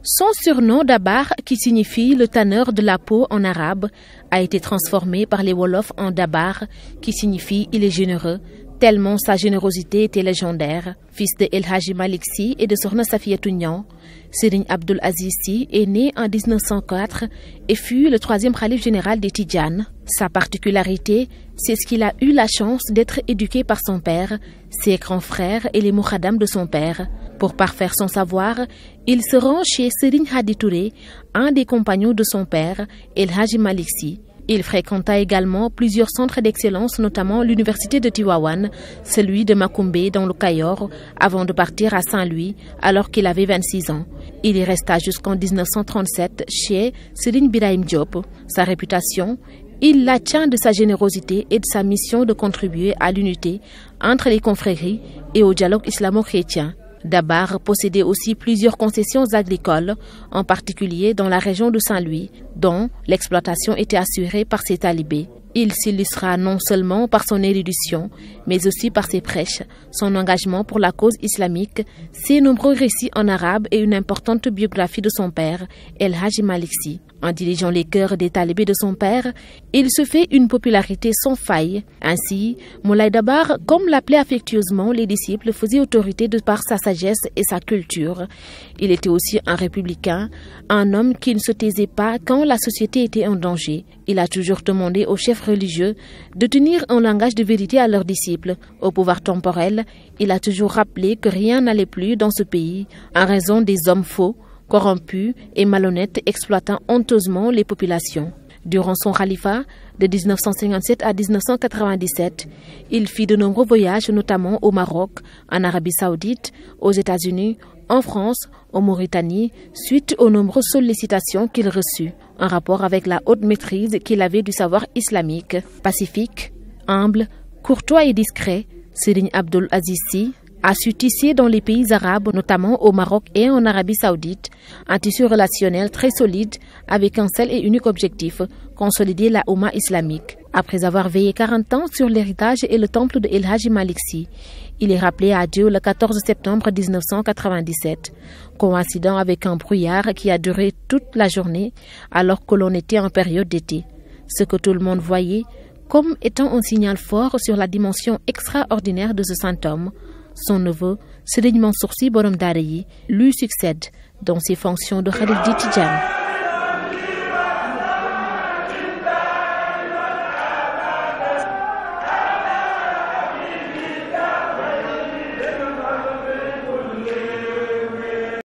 Son surnom Dabar, qui signifie le tanneur de la peau en arabe, a été transformé par les Wolofs en Dabar, qui signifie il est généreux, tellement sa générosité était légendaire. Fils de El Hadji Malick Sy et de Sokhna Safiatou Niang, Serigne Abdoul Aziz Sy est né en 1904 et fut le 3e khalife général des Tidjanes. Sa particularité, c'est ce qu'il a eu la chance d'être éduqué par son père, ses grands frères et les moukhadams de son père. Pour parfaire son savoir, il se rend chez Serigne Hadi Touré, un des compagnons de son père, El Hadji Malick Sy. Il fréquenta également plusieurs centres d'excellence, notamment l'université de Tivaouane, celui de Macoumbe dans le Kayor, avant de partir à Saint-Louis alors qu'il avait 26 ans. Il y resta jusqu'en 1937 chez Serigne Birahim Diop. Sa réputation, il la tient de sa générosité et de sa mission de contribuer à l'unité entre les confréries et au dialogue islamo-chrétien. Dabar possédait aussi plusieurs concessions agricoles, en particulier dans la région de Saint-Louis, dont l'exploitation était assurée par ses talibés. Il s'illustra non seulement par son érudition, mais aussi par ses prêches, son engagement pour la cause islamique, ses nombreux récits en arabe et une importante biographie de son père, El Hadji Malick Sy. En dirigeant les cœurs des talibés de son père, il se fait une popularité sans faille. Ainsi, Moulay Dabar, comme l'appelaient affectueusement les disciples, faisait autorité de par sa sagesse et sa culture. Il était aussi un républicain, un homme qui ne se taisait pas quand la société était en danger. Il a toujours demandé aux chefs religieux de tenir un langage de vérité à leurs disciples. Au pouvoir temporel, il a toujours rappelé que rien n'allait plus dans ce pays en raison des hommes faux, corrompus et malhonnêtes exploitant honteusement les populations. Durant son califat, de 1957 à 1997, il fit de nombreux voyages, notamment au Maroc, en Arabie Saoudite, aux États-Unis, en France, en Mauritanie, suite aux nombreuses sollicitations qu'il reçut, en rapport avec la haute maîtrise qu'il avait du savoir islamique. Pacifique, humble, courtois et discret, Serigne Abdoul Aziz Sy a su tisser dans les pays arabes, notamment au Maroc et en Arabie Saoudite, un tissu relationnel très solide avec un seul et unique objectif, consolider la Oumma islamique. Après avoir veillé 40 ans sur l'héritage et le temple de El Hadji Malick Sy, il est rappelé à Dieu le 14 septembre 1997, coïncidant avec un brouillard qui a duré toute la journée alors que l'on était en période d'été. Ce que tout le monde voyait comme étant un signal fort sur la dimension extraordinaire de ce saint homme. Son neveu, Serigne Mansour Sy Borom Daara Yi, lui succède dans ses fonctions de Khalif des Tidjanes.